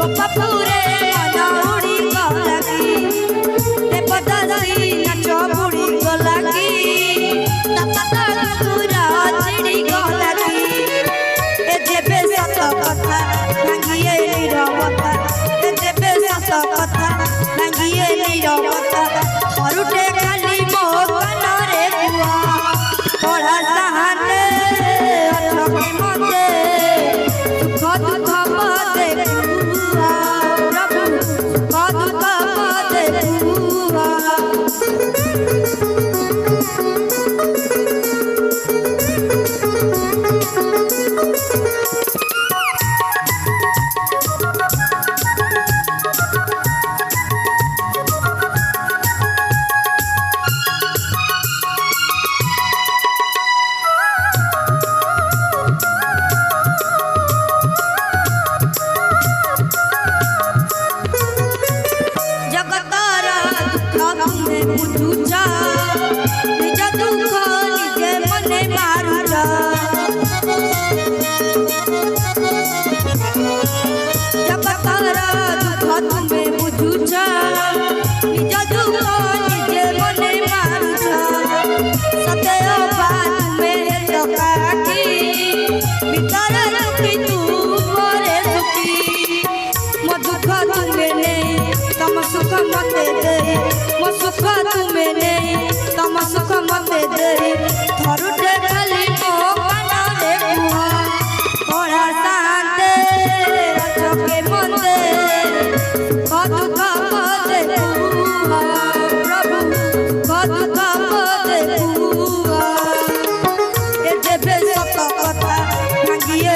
गोपपुरे मनाउड़ी गलागी देवदासी नाच बुड़ी गलागी ततला पूरा चिड़ी गलागी ए जेबे सत कथा भांगिए नीरवता ए जेबे सत कथा भांगिए नीरवता हरुटे खाली मो कानरे बुआ पढ़ा साहने अठके मते सुख दुख मते बुआ प्रभु सुख दुख मते बुआ बुझुचा निज दुख निजे मने मारुचा जगतर दुख तुमे बुझुचा निज दुख निजे मने मारुचा सतेय बात में तकाकी भीतर रुकी तू मोरे सुखी मो दुख तुमे नहीं तम सुख मते दे मो सुख तुम्हें नहीं तम सुख मते दे थरुटे खाली मो कानरे बुआ पढ़ा शांते रचके मते सुख दुख मते बुआ प्रभु सुख दुख मते बुआ ए जेबे सत कथा भांगिए